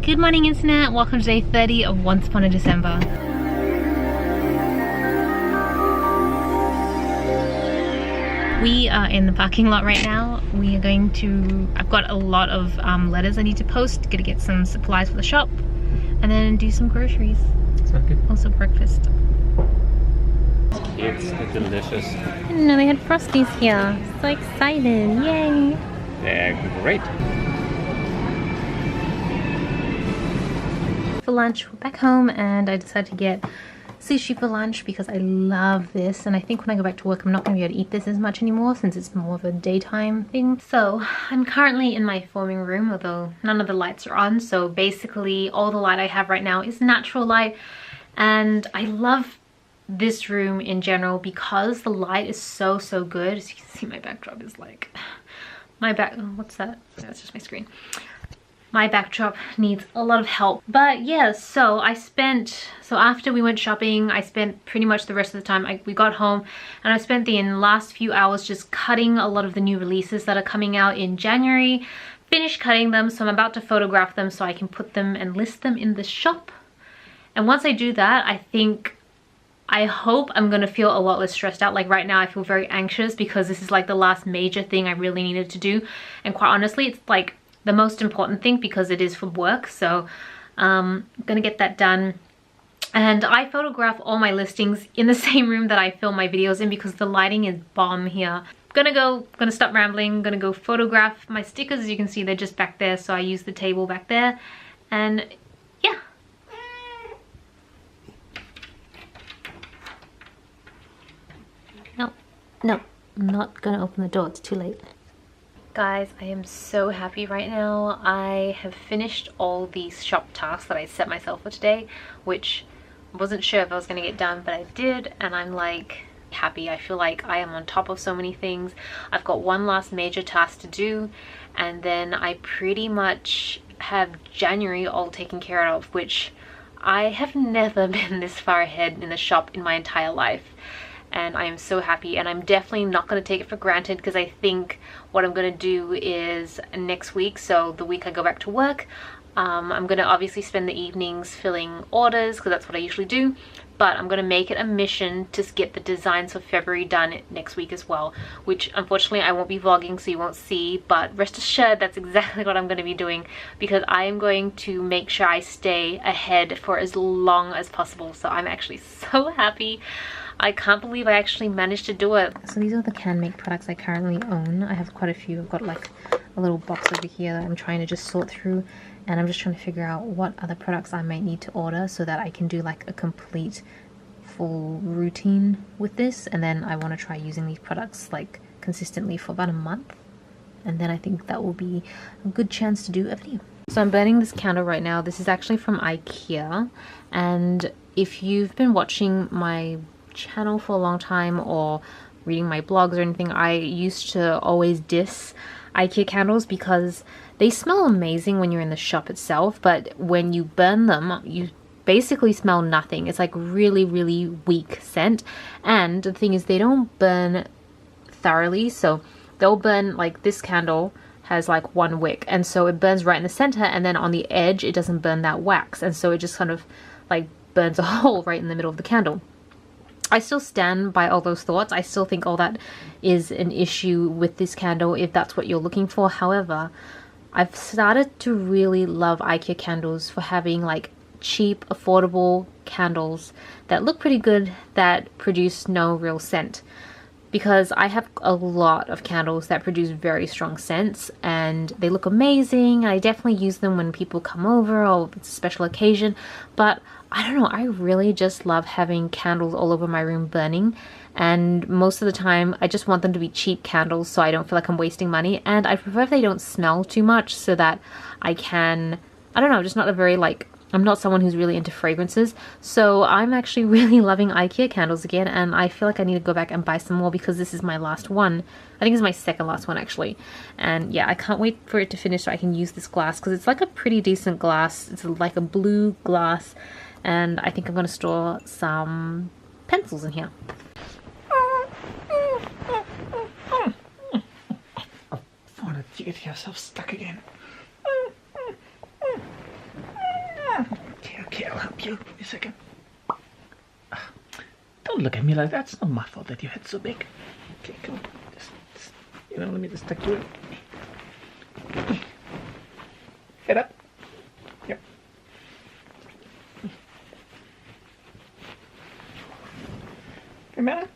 Good morning internet, welcome to day 30 of Once Upon a December. We are in the parking lot right now. We are going to, I've got a lot of letters I need to post, gonna get some supplies for the shop, and then do some groceries. Sounds good. Also breakfast. It's delicious. I didn't know they had Frosties here. So excited, yay! They're great. For lunch, we're back home and I decided to get sushi for lunch because I love this, and I think when I go back to work I'm not going to be able to eat this as much anymore since it's more of a daytime thing. So I'm currently in my filming room, although none of the lights are on, so basically all the light I have right now is natural light, and I love this room in general because the light is so good. As you can see, my backdrop is like what's that? That's just my screen. My backdrop needs a lot of help. But yeah, so after we went shopping, I spent pretty much the rest of the time, we got home and I spent the last few hours just cutting a lot of the new releases that are coming out in January. Finished cutting them, so I'm about to photograph them so I can put them and list them in the shop. And once I do that, I hope I'm gonna feel a lot less stressed out. Like right now I feel very anxious because this is like the last major thing I really needed to do. And quite honestly, it's like the most important thing because it is for work. So I'm gonna get that done. And I photograph all my listings in the same room that I film my videos in because the lighting is bomb here. Gonna stop rambling, gonna go photograph my stickers. As you can see, they're just back there, so I use the table back there. And yeah. No, I'm not gonna open the door, it's too late. Guys, I am so happy right now. I have finished all these shop tasks that I set myself for today, which I wasn't sure if I was gonna get done, but I did, and I'm like happy. I feel like I am on top of so many things. I've got one last major task to do, and then I pretty much have January all taken care of, which I have never been this far ahead in the shop in my entire life. And I am so happy, and I'm definitely not going to take it for granted because I think what I'm going to do is next week, so the week I go back to work, I'm going to obviously spend the evenings filling orders because that's what I usually do, but I'm going to make it a mission to get the designs for February done next week as well, which unfortunately I won't be vlogging so you won't see, but rest assured that's exactly what I'm going to be doing because I am going to make sure I stay ahead for as long as possible. So I'm actually so happy. I can't believe I actually managed to do it. So these are the CanMake products I currently own. I have quite a few. I've got like a little box over here that I'm trying to just sort through, and I'm just trying to figure out what other products I might need to order so that I can do like a complete full routine with this. And then I want to try using these products like consistently for about a month, and then I think that will be a good chance to do a video. So I'm burning this candle right now. This is actually from IKEA, and if you've been watching my channel for a long time or reading my blogs or anything, I used to always diss IKEA candles because they smell amazing when you're in the shop itself, but when you burn them you basically smell nothing. It's like really weak scent, and the thing is they don't burn thoroughly. So they'll burn, like this candle has like one wick, and so it burns right in the center, and then on the edge it doesn't burn that wax, and so it just kind of like burns a hole right in the middle of the candle. I still stand by all those thoughts. I still think all that is an issue with this candle if that's what you're looking for. However, I've started to really love IKEA candles for having like cheap, affordable candles that look pretty good that produce no real scent. Because I have a lot of candles that produce very strong scents and they look amazing. I definitely use them when people come over or it's a special occasion, but I don't know, I really just love having candles all over my room burning, and most of the time I just want them to be cheap candles so I don't feel like I'm wasting money, and I prefer if they don't smell too much so that I can, I don't know, just not a very like, I'm not someone who's really into fragrances, so I'm actually really loving IKEA candles again, and I feel like I need to go back and buy some more because this is my last one. I think it's my second last one actually, and yeah, I can't wait for it to finish so I can use this glass because it's like a pretty decent glass. It's like a blue glass, and I think I'm going to store some pencils in here. Oh, Fauna, you get yourself stuck again. Thank you. Give me a second. Don't look at me like that. It's not my fault that your head's so big. Okay, come on. Just let me just tuck you in. Head up. Yep. Remember?